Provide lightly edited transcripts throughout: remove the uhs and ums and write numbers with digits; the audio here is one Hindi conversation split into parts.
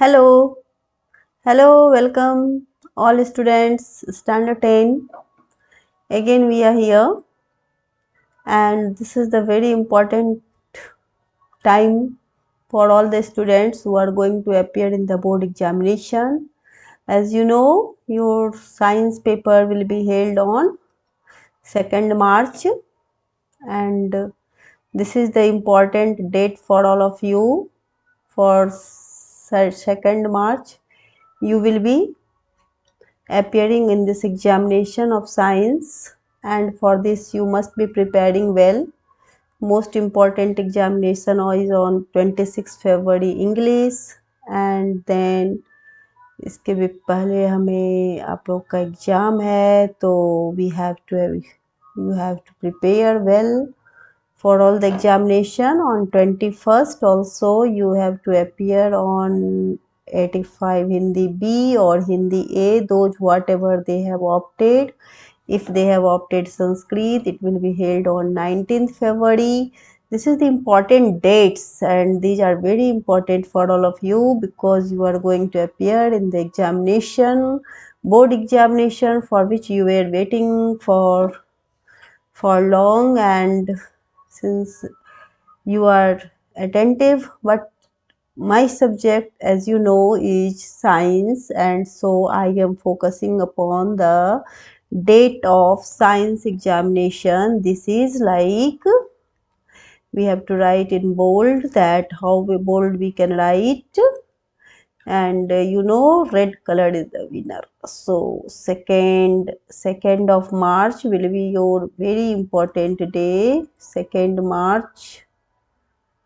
Hello, hello, welcome all students, standard 10. Again, we are here, and this is the very important time for all the students who are going to appear in the board examination. As you know, your science paper will be held on 2nd March, and this is the important date for all of you. For 2nd March, you will be appearing in this examination of science, and for this you must be preparing well. Most important examination is on 26 February English, and then इसके भी पहले हमें आप लोग का एग्ज़ाम है, तो you have to prepare well for all the examination. On 21st also you have to appear on 85 Hindi B or Hindi A, those whatever they have opted. If they have opted Sanskrit, it will be held on 19th February. This is the important dates, and these are very important for all of you because you are going to appear in the examination, board examination, for which you were waiting for long, and since you are attentive, but my subject, as you know, is science, and so I am focusing upon the date of science examination. This is like we have to write in bold, that how bold we can write, and you know, red color is the winner. So second of March will be your very important day. 2nd March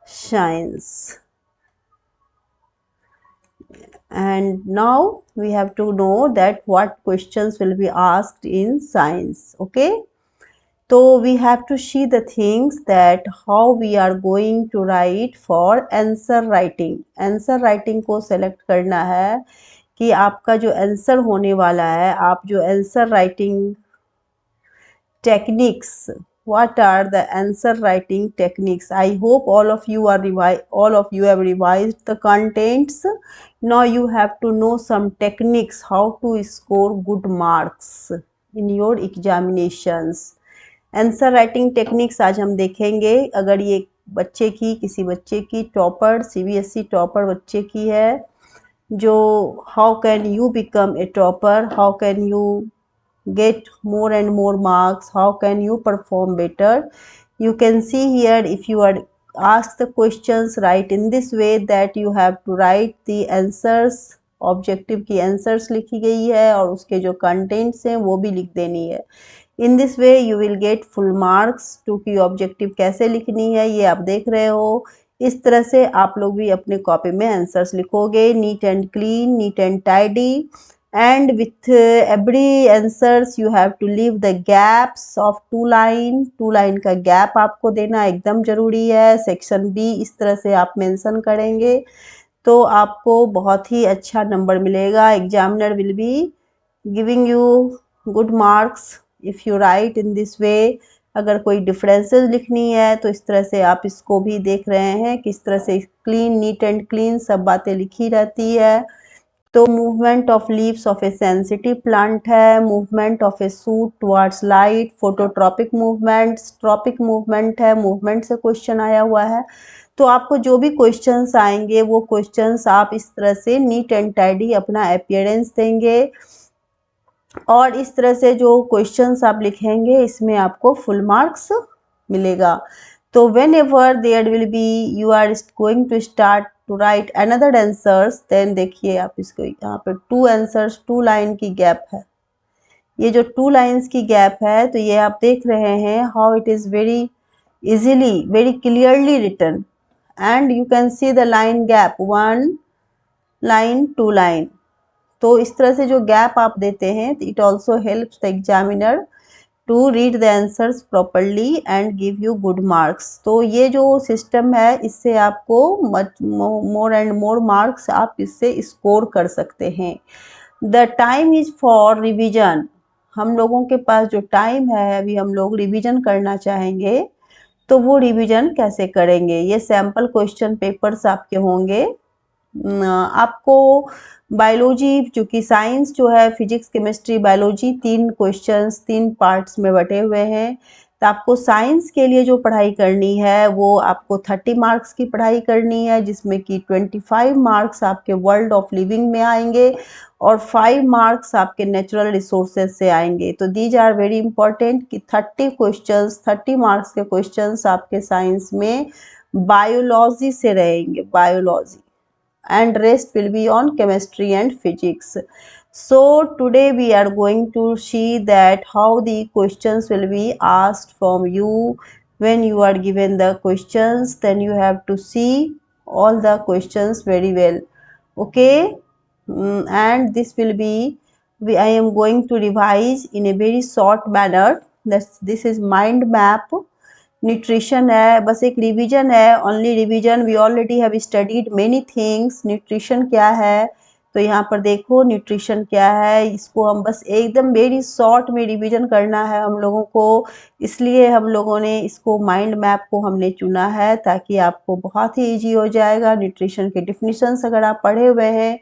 science. And now we have to know that what questions will be asked in science. Okay, so we have to see the things that how we are going to write for answer writing. Answer writing को select करना है कि आपका जो आंसर होने वाला है, आप जो answer writing techniques, what are the answer writing techniques. I hope all of you have revised the contents. Now you have to know some techniques how to score good marks in your examinations. Answer writing techniques आज हम देखेंगे. अगर ये किसी बच्चे की टॉपर, CBSE टॉपर बच्चे की है, जो how can you become a topper, how can you get more and more marks, how can you perform better. You can see here, if you are asked the questions, write in this way that you have to write the answers. Objective की आंसर्स लिखी गई है और उसके जो कंटेंट्स हैं वो भी लिख देनी है. In this way you will get full marks. Two की ऑब्जेक्टिव कैसे लिखनी है ये आप देख रहे हो. इस तरह से आप लोग भी अपने कॉपी में आंसर्स लिखोगे, NEET and clean, neat and tidy. And with every answers you have to leave the gaps of 2 line का गैप आपको देना एकदम जरूरी है. सेक्शन बी इस तरह से आप मेंशन करेंगे तो आपको बहुत ही अच्छा नंबर मिलेगा. Examiner will be giving you good marks if you right in this वे. अगर कोई डिफरेंसेस लिखनी है तो इस तरह से आप इसको भी देख रहे हैं किस तरह से क्लीन, नीट एंड क्लीन सब बातें लिखी रहती है. तो movement of leaves of a sensitive plant है, movement of a shoot towards light, phototropic movement, tropic movement है, मूवमेंट से क्वेश्चन आया हुआ है. तो आपको जो भी क्वेश्चंस आएंगे वो क्वेश्चंस आप इस तरह से नीट एंड टाइडी अपना अपीयरेंस देंगे, और इस तरह से जो क्वेश्चंस आप लिखेंगे इसमें आपको फुल मार्क्स मिलेगा. तो whenever there will be you are going to start to write another answers, then देखिए आप इसको यहाँ पे 2 आंसर्स 2 लाइन की गैप है. ये जो 2 लाइन्स की गैप है तो ये आप देख रहे हैं how it is very easily, very clearly written, and you can see the line gap 1 line 2 line. तो इस तरह से जो गैप आप देते हैं it also helps the examiner to read the answers properly and give you good marks. तो ये जो सिस्टम है इससे आपको मोर एंड मोर मार्क्स आप इससे स्कोर कर सकते हैं. The time is for revision. हम लोगों के पास जो टाइम है अभी हम लोग रिविजन करना चाहेंगे, तो वो रिविजन कैसे करेंगे. ये सैम्पल क्वेश्चन पेपर्स आपके होंगे आपको बायोलॉजी, चूँकि साइंस जो है physics, chemistry, biology 3 questions 3 parts में बँटे हुए हैं। तो आपको साइंस के लिए जो पढ़ाई करनी है वो आपको 30 मार्क्स की पढ़ाई करनी है, जिसमें कि 25 मार्क्स आपके वर्ल्ड ऑफ लिविंग में आएंगे और 5 मार्क्स आपके नेचुरल रिसोर्सेज से आएंगे। तो दीज आर वेरी इंपॉर्टेंट कि 30 मार्क्स के क्वेश्चंस आपके साइंस में बायोलॉजी से रहेंगे, biology, and rest will be on chemistry and physics. So today we are going to see that how the questions will be asked from you. When you are given the questions, then you have to see all the questions very well. Okay. And this will be, I am going to revise in a very short manner. This is mind map. Nutrition है, बस एक रिवीजन है, only revision. We already have studied many things. Nutrition क्या है, तो यहाँ पर देखो न्यूट्रिशन क्या है, इसको हम बस एकदम वेरी शॉर्ट में रिवीजन करना है हम लोगों को। इसलिए हम लोगों ने इसको माइंड मैप को हमने चुना है, ताकि आपको बहुत ही ईजी हो जाएगा। न्यूट्रिशन के डिफिनीशंस अगर आप पढ़े हुए हैं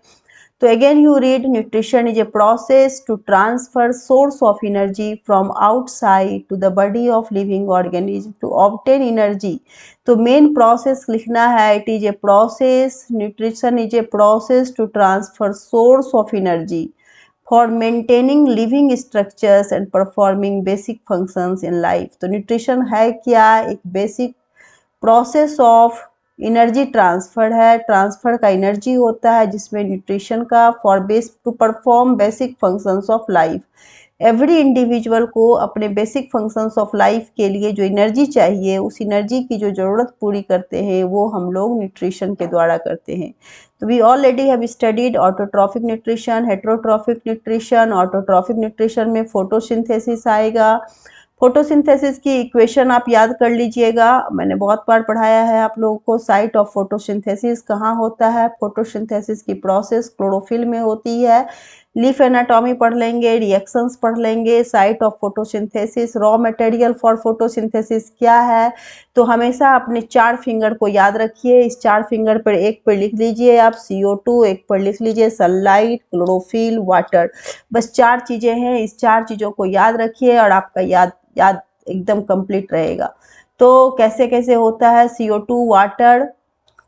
तो again you read, nutrition is a process to transfer source of energy from outside to the body of living organism to obtain energy. तो मेन प्रोसेस लिखना है, it is a process, nutrition is a process to transfer source of energy for maintaining living structures and performing basic functions in life. तो न्यूट्रिशन है क्या, एक basic process of energy transfer है, ट्रांसफर का एनर्जी होता है जिसमें न्यूट्रिशन का for base to perform basic functions of life. Every individual को अपने बेसिक फंक्शंस ऑफ लाइफ के लिए जो एनर्जी चाहिए, उस एनर्जी की जो ज़रूरत पूरी करते हैं वो हम लोग न्यूट्रिशन के द्वारा करते हैं। तो we already have studied autotrophic nutrition, heterotrophic nutrition. Autotrophic nutrition में फोटोसिंथेसिस आएगा। फोटोसिंथेसिस की इक्वेशन आप याद कर लीजिएगा, मैंने बहुत बार पढ़ाया है आप लोगों को। साइट ऑफ फोटोसिंथेसिस कहाँ होता है, फोटोसिंथेसिस की प्रोसेस क्लोरोफिल में होती है। लीफ एनाटॉमी पढ़ लेंगे, रिएक्शंस पढ़ लेंगे, site of photosynthesis, raw material for photosynthesis क्या है। तो हमेशा अपने 4 फिंगर को याद रखिए। इस 4 फिंगर पर एक पर लिख लीजिए आप CO2, एक पर लिख लीजिए सनलाइट, क्लोरोफिल, वाटर। बस 4 चीज़ें हैं, इस 4 चीज़ों को याद रखिए और आपका याद एकदम कंप्लीट रहेगा। तो कैसे कैसे होता है, CO2 water,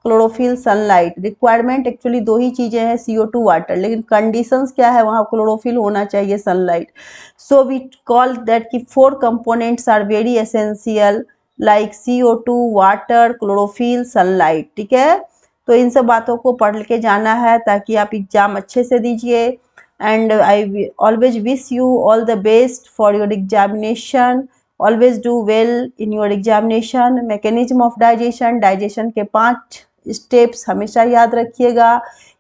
chlorophyll, sunlight. Requirement actually 2 ही चीज़ें हैं, CO2 वाटर, लेकिन कंडीशंस क्या है, वहाँ क्लोरोफिल होना चाहिए, sunlight. So we call that कि 4 components are very essential, like CO2 water, chlorophyll, sunlight. ठीक है, तो इन सब बातों को पढ़ के जाना है ताकि आप एग्जाम अच्छे से दीजिए। and I always wish you all the best for your examination. Always do well in your examination. Mechanism of digestion, digestion के 5 स्टेप्स हमेशा याद रखिएगा।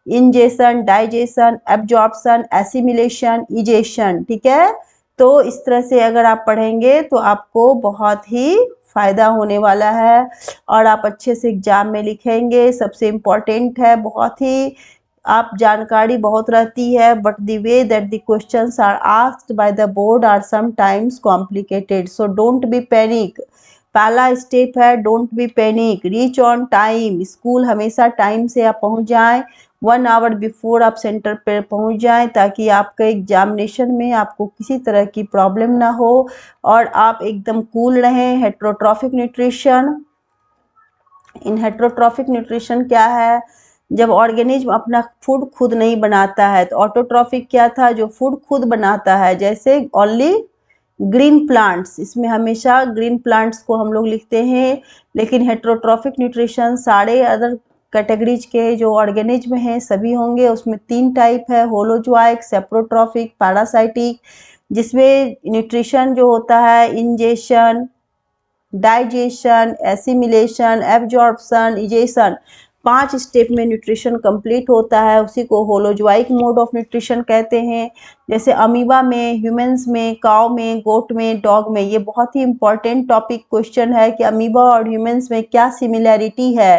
Ingestion, digestion, absorption, assimilation, egestion. ठीक है, तो इस तरह से अगर आप पढ़ेंगे तो आपको बहुत ही फ़ायदा होने वाला है और आप अच्छे से एग्ज़ाम में लिखेंगे। सबसे इम्पॉर्टेंट है, बहुत ही आप जानकारी बहुत रहती है, but the way that the questions are asked by the board are sometimes complicated, so don't be panic. पहला स्टेप है don't be panic, reach on time. School हमेशा टाइम से आप पहुंच जाएं, 1 आवर बिफोर आप सेंटर पर पहुंच जाएं, ताकि आपके एग्जामिनेशन में आपको किसी तरह की प्रॉब्लम ना हो और आप एकदम कूल रहें। हेटेरोट्रॉफिक न्यूट्रिशन, इन हेटेरोट्रॉफिक न्यूट्रिशन क्या है, जब ऑर्गेनिज्म अपना फूड खुद नहीं बनाता है। तो ऑटोट्रॉफिक क्या था, जो फूड खुद बनाता है, जैसे ओनली ग्रीन प्लांट्स, इसमें हमेशा ग्रीन प्लांट्स को हम लोग लिखते हैं। लेकिन हेटेरोट्रॉफिक न्यूट्रिशन सारे अदर कैटेगरीज के जो ऑर्गेनिज्म हैं सभी होंगे। उसमें 3 टाइप है, होलोजोइक, सेप्रोट्रॉफिक, पैरासाइटिक, जिसमें न्यूट्रिशन जो होता है ingestion, digestion, assimilation, absorption, egestion, 5 step में न्यूट्रिशन कंप्लीट होता है। उसी को होलोजोइक मोड ऑफ न्यूट्रिशन कहते हैं। जैसे अमीबा में, ह्यूमंस में, काउ में, गोट में, डॉग में। ये बहुत ही इंपॉर्टेंट टॉपिक क्वेश्चन है कि अमीबा और ह्यूमंस में क्या सिमिलैरिटी है।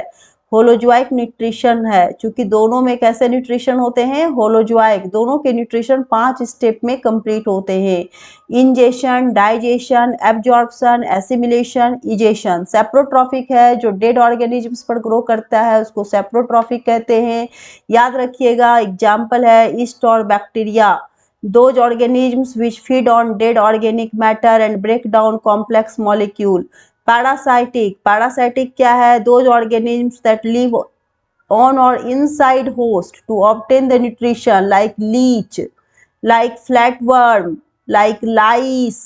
होलोजोइक न्यूट्रिशन है, क्योंकि दोनों में कैसे न्यूट्रिशन होते हैं, होलोजोइक, दोनों के न्यूट्रिशन 5 स्टेप में कंप्लीट होते हैं। Ingestion, digestion, absorption, assimilation, egestion. Saprotrophic है, जो डेड ऑर्गेनिजम्स पर ग्रो करता है उसको सेप्रोट्रॉफिक कहते हैं। याद रखिएगा, एग्जाम्पल है ईस्ट और bacteria, those organisms which feed on dead organic matter and break down complex molecule. Parasitic क्या है, those organisms that live on or inside host to obtain the nutrition, like leech, like flatworm, like lice,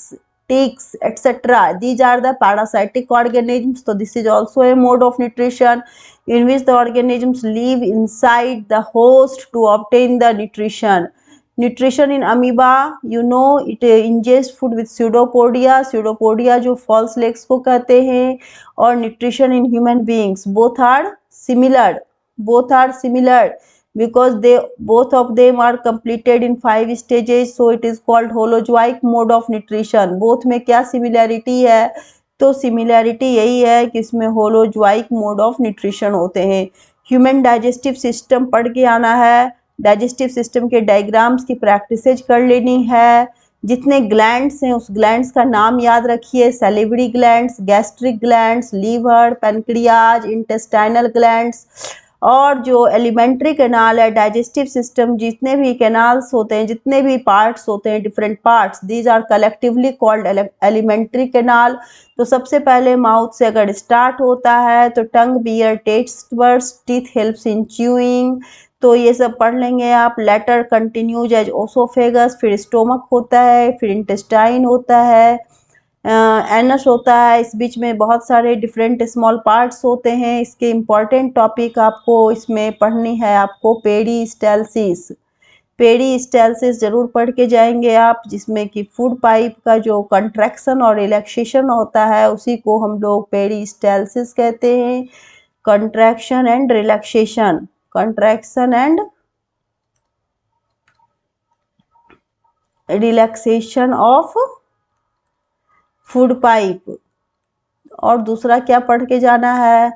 ticks, etc. These are the parasitic organisms. So this is also a mode of nutrition in which the organisms live inside the host to obtain the nutrition. Nutrition in amoeba, you know, it ingest food with pseudopodia जो false legs को कहते हैं, और nutrition in human beings, both are similar because they both of them are completed in 5 stages, so it is called holozoic mode of nutrition. both में क्या similarity है, तो similarity यही है कि इसमें holozoic mode of nutrition होते हैं। ह्यूमन डाइजेस्टिव सिस्टम पढ़ के आना है, डाइजेस्टिव सिस्टम के डायग्राम्स की प्रैक्टिसेज कर लेनी है। जितने ग्लैंड्स हैं उस ग्लैंड्स का नाम याद रखिए, salivary glands, gastric glands, liver, pancreas, intestinal glands, और जो एलिमेंट्री कैनाल है, डाइजेस्टिव सिस्टम जितने भी कैनाल्स होते हैं, जितने भी पार्ट्स होते हैं, different parts, these are collectively called alimentary canal. तो सबसे पहले माउथ से अगर स्टार्ट होता है तो टंग, बियर, taste buds, teeth helps in chewing, तो ये सब पढ़ लेंगे आप। लेटर कंटिन्यूज एज ओसोफेगस, फिर स्टोमक होता है, फिर इंटेस्टाइन होता है, एनस होता है, इस बीच में बहुत सारे डिफरेंट स्मॉल पार्ट्स होते हैं। इसके इम्पॉर्टेंट टॉपिक आपको इसमें पढ़नी है, आपको पेरिस्टालसिस जरूर पढ़ के जाएंगे आप, जिसमें कि फूड पाइप का जो कंट्रैक्शन और रिलैक्सेशन होता है उसी को हम लोग पेरिस्टालसिस कहते हैं। Contraction and relaxation, contraction and relaxation of food pipe. और दूसरा क्या पढ़ के जाना है,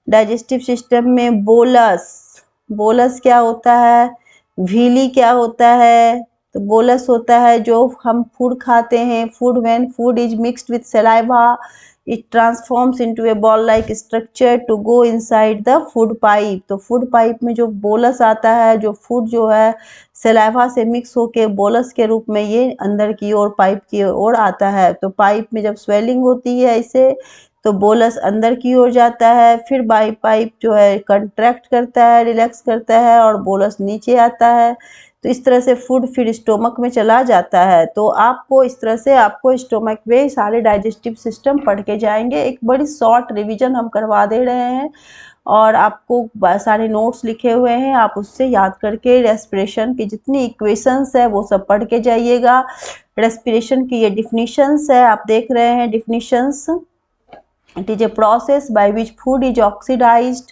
डाइजेस्टिव सिस्टम में बोलस क्या होता है, व्हीली क्या होता है। तो बोलस होता है जो हम फूड खाते हैं, when food is mixed with saliva it transforms into a ball like structure to go inside the food pipe. तो फूड पाइप में जो बोलस आता है, जो फूड जो है सलाइवा से मिक्स होके बोलस के रूप में ये अंदर की ओर पाइप की ओर आता है। तो पाइप में जब स्वेलिंग होती है इसे, तो बोलस अंदर की ओर जाता है, फिर पाइप जो है कंट्रैक्ट करता है, रिलैक्स करता है, और बोलस नीचे आता है। तो इस तरह से फूड फिर स्टोमक में चला जाता है। तो आपको इस तरह से आपको स्टोमक में सारे डाइजेस्टिव सिस्टम पढ़ के जाएंगे। एक बड़ी शॉर्ट रिवीजन हम करवा दे रहे हैं, और आपको सारे नोट्स लिखे हुए हैं, आप उससे याद करके रेस्पिरेशन की जितनी इक्वेशंस है वो सब पढ़ के जाइएगा। रेस्पिरेशन की ये डिफिनीशंस है, आप देख रहे हैं definitions. It is a process by which food is oxidized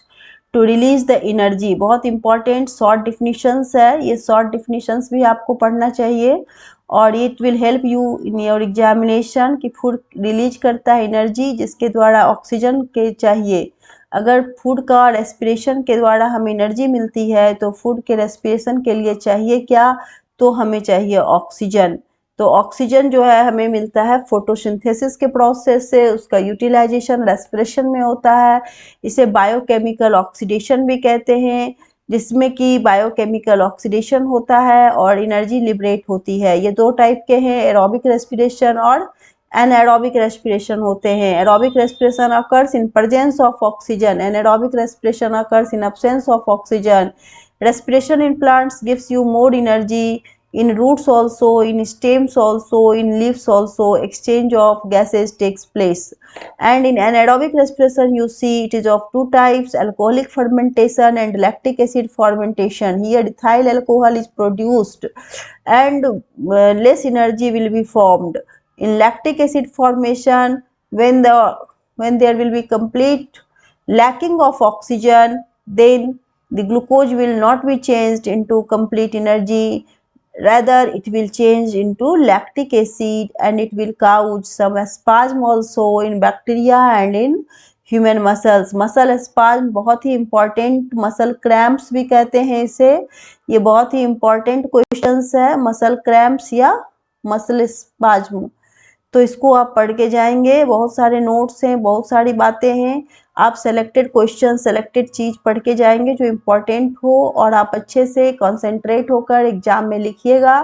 to release the energy. बहुत इंपॉर्टेंट शॉर्ट डिफिनीशंस है, ये शॉर्ट डिफिनीशंस भी आपको पढ़ना चाहिए, और it will help you in your examination कि फूड रिलीज करता है एनर्जी जिसके द्वारा ऑक्सीजन के चाहिए। अगर फूड का रेस्पिरेशन के द्वारा हमें एनर्जी मिलती है तो फूड के रेस्पिरेशन के लिए चाहिए क्या, तो हमें चाहिए ऑक्सीजन। तो ऑक्सीजन जो है हमें मिलता है फोटोसिंथेसिस के प्रोसेस से, उसका यूटिलाइजेशन रेस्पिरेशन में होता है। इसे बायोकेमिकल ऑक्सीडेशन भी कहते हैं, जिसमें कि बायोकेमिकल ऑक्सीडेशन होता है और एनर्जी लिबरेट होती है। ये दो टाइप के हैं, एरोबिक रेस्पिरेशन और एनाएरोबिक रेस्पिरेशन होते हैं। Aerobic respiration occurs in presence of oxygen, anaerobic respiration occurs in absence of oxygen. Respiration in plants gives you more energy, in roots also, in stems also, in leaves also, exchange of gases takes place. And in anaerobic respiration you see it is of two types, alcoholic fermentation and lactic acid fermentation. Here ethyl alcohol is produced and less energy will be formed. In lactic acid formation, when there will be complete lacking of oxygen, then the glucose will not be changed into complete energy, rather it will change into lactic acid, and it will cause some spasm also in bacteria and in human muscles, muscle spasm बहुत ही इंपॉर्टेंट, मसल क्रैम्प्स भी कहते हैं इसे, ये बहुत ही इंपॉर्टेंट क्वेश्चंस है, मसल क्रैम्प्स या मसल स्पाज्म। तो इसको आप पढ़ के जाएंगे, बहुत सारे नोट्स हैं, बहुत सारी बातें हैं, आप सेलेक्टेड क्वेश्चन सेलेक्टेड चीज़ पढ़ के जाएंगे जो इम्पोर्टेंट हो, और आप अच्छे से कंसंट्रेट होकर एग्जाम में लिखिएगा,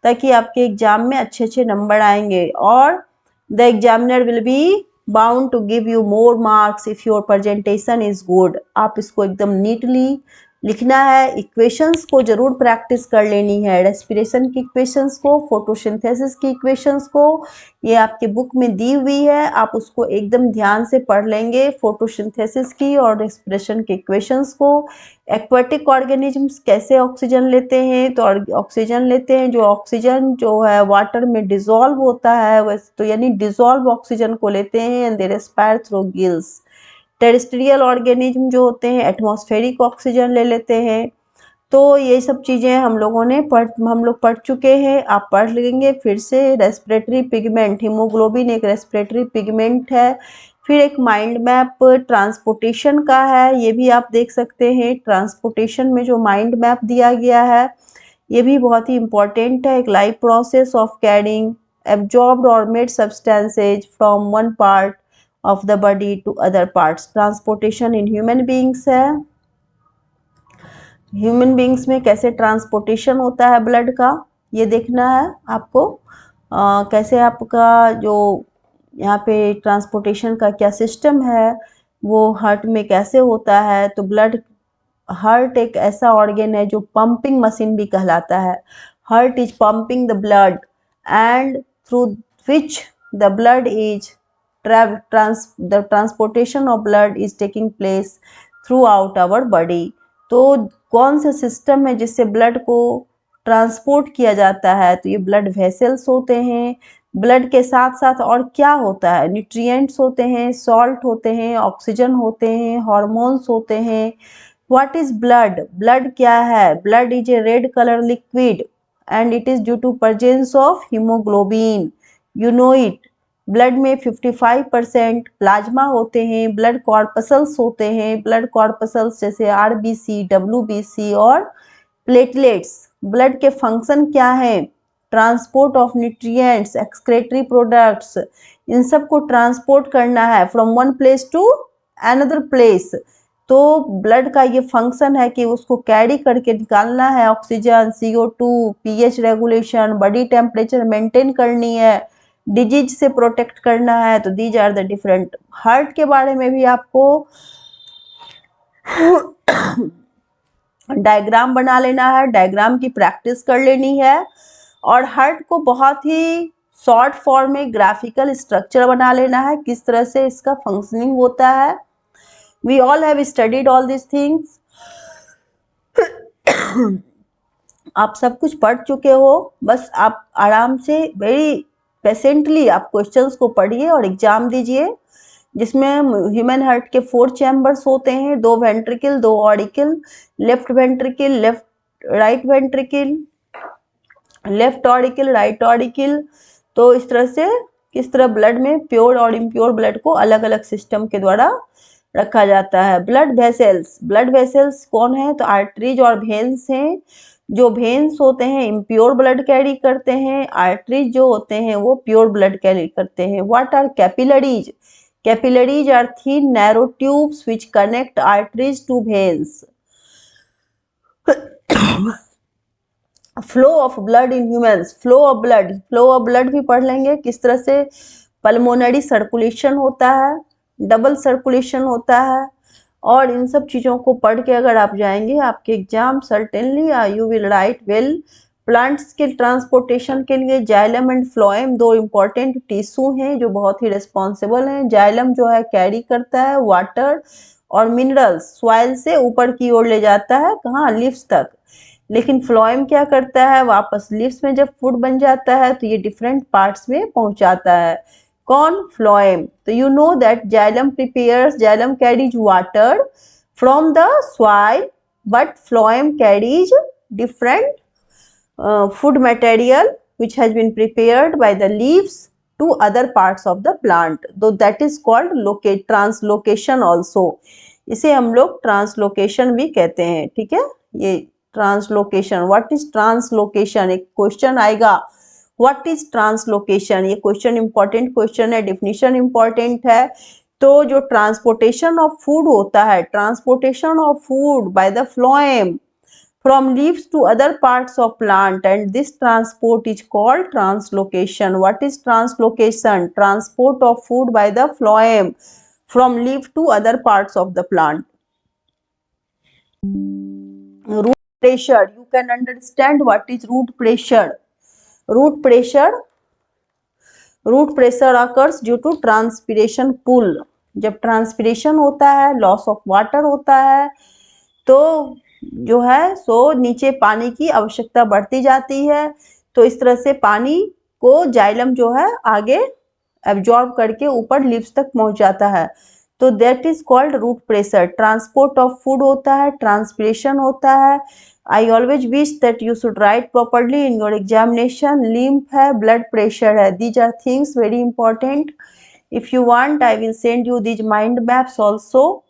ताकि आपके एग्जाम में अच्छे अच्छे नंबर आएंगे। और the examiner will be bound to give you more marks if your presentation is good. आप इसको एकदम नीटली लिखना है, इक्वेशंस को जरूर प्रैक्टिस कर लेनी है, रेस्पिरेशन की इक्वेशंस को, फोटोसिंथेसिस की इक्वेशंस को, ये आपके बुक में दी हुई है, आप उसको एकदम ध्यान से पढ़ लेंगे, फोटोसिंथेसिस की और रेस्पिरेशन के इक्वेशंस को। एक्वाटिक ऑर्गेनिजम्स कैसे ऑक्सीजन लेते हैं, तो ऑक्सीजन लेते हैं, जो ऑक्सीजन जो है वाटर में डिजोल्व होता है, वैसे तो यानी डिजोल्व ऑक्सीजन को लेते हैं, and they respire through gills. Terrestrial organism जो होते हैं एटमॉस्फेरिक ऑक्सीजन ले लेते हैं। तो ये सब चीज़ें हम लोग पढ़ चुके हैं, आप पढ़ लेंगे फिर से। रेस्पिरेटरी पिगमेंट, हीमोग्लोबिन एक रेस्पिरेटरी पिगमेंट है। फिर एक माइंड मैप ट्रांसपोर्टेशन का है, ये भी आप देख सकते हैं, ट्रांसपोर्टेशन में जो माइंड मैप दिया गया है ये भी बहुत ही इंपॉर्टेंट है। एक life process of carrying absorbed और made substances from one part of the body to other parts. Transportation in human beings है, ह्यूमन बींग्स में कैसे ट्रांसपोर्टेशन होता है ब्लड का, ये देखना है आपको। कैसे आपका जो यहाँ पे ट्रांसपोर्टेशन का क्या सिस्टम है, वो हार्ट में कैसे होता है। तो ब्लड, हार्ट एक ऐसा ऑर्गन है जो पंपिंग मशीन भी कहलाता है। Heart is pumping the blood and through which the blood is the transportation of blood is taking place throughout our body। तो कौन सा सिस्टम है जिससे ब्लड को ट्रांसपोर्ट किया जाता है, तो ये ब्लड वेसल्स होते हैं। ब्लड के साथ साथ और क्या होता है, न्यूट्रिएंट्स होते हैं, सॉल्ट होते हैं, ऑक्सीजन होते हैं, हार्मोन्स होते हैं। व्हाट इज ब्लड, ब्लड क्या है, blood is a red colour liquid and it is due to presence of haemoglobin, you know it. Blood में 55% प्लाज्मा होते हैं, ब्लड कॉर्पसल्स होते हैं, ब्लड कॉर्पसल्स जैसे आरबीसी, डब्ल्यूबीसी और प्लेटलेट्स। ब्लड के फंक्शन क्या है, transport of nutrients, excretory products, इन सब को ट्रांसपोर्ट करना है from one place to another place. तो ब्लड का ये फंक्शन है कि उसको कैरी करके निकालना है oxygen, CO2, pH regulation, body temperature maintain करनी है, डिजीज से प्रोटेक्ट करना है। तो these are the different. Heart के बारे में भी आपको डायग्राम बना लेना है, डायग्राम की प्रैक्टिस कर लेनी है, और हार्ट को बहुत ही शॉर्ट फॉर्म में ग्राफिकल स्ट्रक्चर बना लेना है, किस तरह से इसका फंक्शनिंग होता है। We all have studied all this things. आप सब कुछ पढ़ चुके हो, बस आप आराम से वेरी पेशेंटली आप क्वेश्चंस को पढ़िए और एग्जाम दीजिए, जिसमें ह्यूमन हार्ट के 4 चैम्बर्स होते हैं, 2 ventricle, 2 auricle, left ventricle, right ventricle, left auricle, right auricle. तो इस तरह से किस तरह ब्लड में प्योर और इम्प्योर ब्लड को अलग अलग सिस्टम के द्वारा रखा जाता है। ब्लड वेसल्स, ब्लड वेसल्स कौन है, तो आर्टरीज और वेन्स हैं। जो वेन्स होते हैं इम्प्योर ब्लड कैरी करते हैं, आर्टरीज जो होते हैं वो प्योर ब्लड कैरी करते हैं। What are capillaries, capillaries are thin narrow tubes which connect arteries to veins. Flow of blood in humans, flow of blood भी पढ़ लेंगे, किस तरह से पल्मोनरी सर्कुलेशन होता है, डबल सर्कुलेशन होता है। और इन सब चीज़ों को पढ़ के अगर आप जाएंगे आपके exam certainly you will write well. Plants के ट्रांसपोर्टेशन के लिए xylem and phloem 2 important tissue हैं जो बहुत ही रिस्पॉन्सिबल हैं। जाइलम जो है कैरी करता है वाटर और मिनरल्स, सॉइल से ऊपर की ओर ले जाता है, कहाँ, लीव्स तक। लेकिन फ्लोएम क्या करता है, वापस लीव्स में जब फूड बन जाता है तो ये डिफरेंट पार्ट्स में पहुंचाता है। कौन, फ्लोएम। तो you know that xylem prepares, xylem carries water from the soil, but phloem carries different food material which has been prepared by the leaves to other parts of the plant, though that is called translocation also. इसे हम लोग ट्रांसलोकेशन भी कहते हैं, ठीक है। ये ट्रांसलोकेशन, व्हाट इज ट्रांसलोकेशन, एक क्वेश्चन आएगा, व्हाट इज ट्रांसलोकेशन, ये क्वेश्चन इंपॉर्टेंट क्वेश्चन है, डिफिनीशन इंपॉर्टेंट है। तो जो ट्रांसपोर्टेशन ऑफ फूड होता है, transportation of food by the phloem from leaves to other parts of plant, and this transport is called translocation. What is translocation? Transport of food by the phloem from leaf to other parts of the plant. Root pressure, you can understand what is root pressure. root pressure root pressure occurs due to transpiration pull. जब ट्रांसपिरेशन होता है, लॉस ऑफ वाटर होता है, तो जो है सो नीचे पानी की आवश्यकता बढ़ती जाती है। तो इस तरह से पानी को जाइलम जो है आगे एब्जॉर्ब करके ऊपर लीव्स तक पहुंच जाता है। तो that is called root pressure. Transport of food होता है, ट्रांसपिरेशन होता है। I always wish that you should write properly in your examination. Lymph है, ब्लड प्रेशर है, these are things very important. If you want I will send you these mind maps also.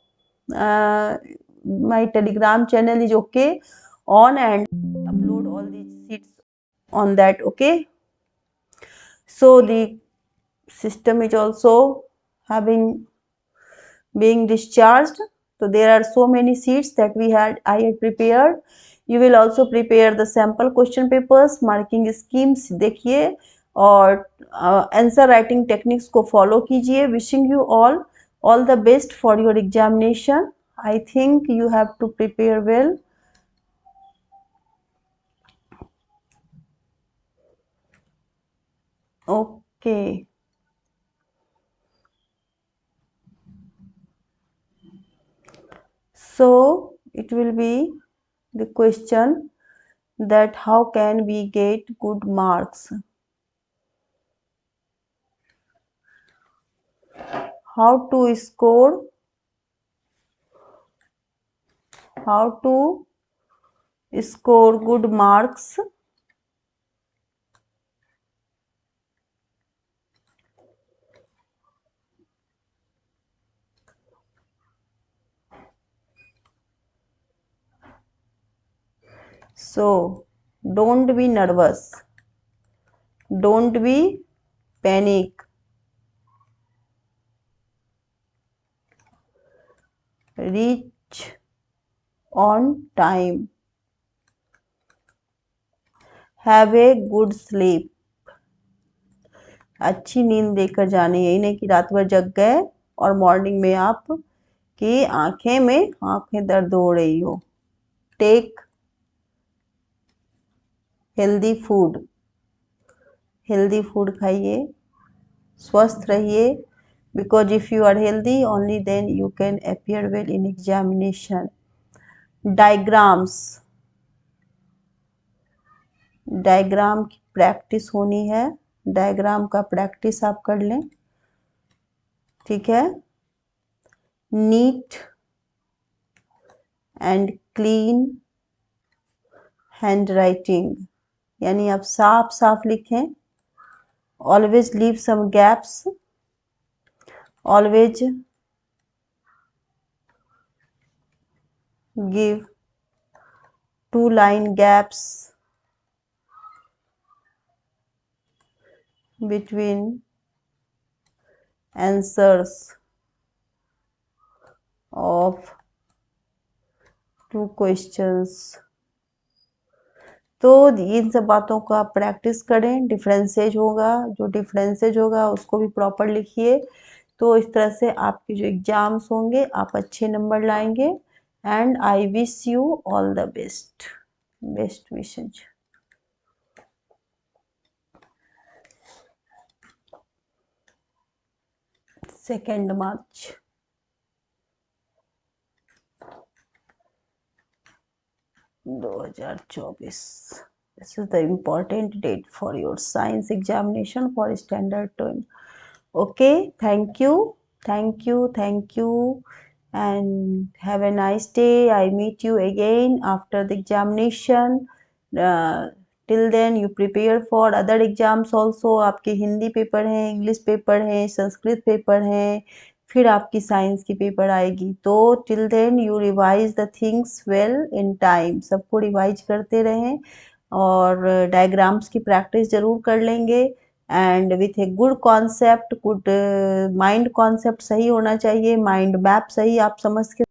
My telegram channel is okay on, and upload all these sheets on that. Okay, so the system is also having being discharged. So there are so many sheets that I had prepared. You will also prepare the sample question papers, marking schemes देखिए, और आंसर राइटिंग टेक्निक्स को फॉलो कीजिए. Wishing you all the best for your examination. I think you have to prepare well. Okay. So it will be the question that how can we get good marks? How to score good marks so don't be nervous, don't be panic, reach on time, have a good sleep. अच्छी नींद लेकर जानी, यही नहीं कि रात भर जग गए और मॉर्निंग में आप की आंखें दर्द हो रही हो. टेक हेल्दी फूड खाइए, स्वस्थ रहिए, because if you are healthy only then you can appear well in examination. Diagram की प्रैक्टिस होनी है, डायग्राम का प्रैक्टिस आप कर लें, ठीक है. Neat and clean handwriting, यानी आप साफ साफ लिखें. Always leave some gaps, always give 2-line gaps between answers of 2 questions. तो इन सब बातों का आप प्रैक्टिस करें. डिफरेंसेज होगा उसको भी प्रॉपर लिखिए. तो इस तरह से आपके जो एग्जाम्स होंगे आप अच्छे नंबर लाएंगे. And I wish you all the best wishes. Second March 2024. This is the important date for your science examination for standard 10. Okay, thank you, and have a nice day. I meet you again after the examination. Till then you prepare for other exams also. आपके हिंदी पेपर हैं, इंग्लिश पेपर हैं, संस्कृत पेपर हैं, फिर आपकी साइंस की पेपर आएगी। तो till then you revise the things well in time. सबको रिवाइज करते रहें और डायग्राम्स की प्रैक्टिस ज़रूर कर लेंगे। And with a good concept, good mind concept सही होना चाहिए, माइंड मैप सही आप समझ के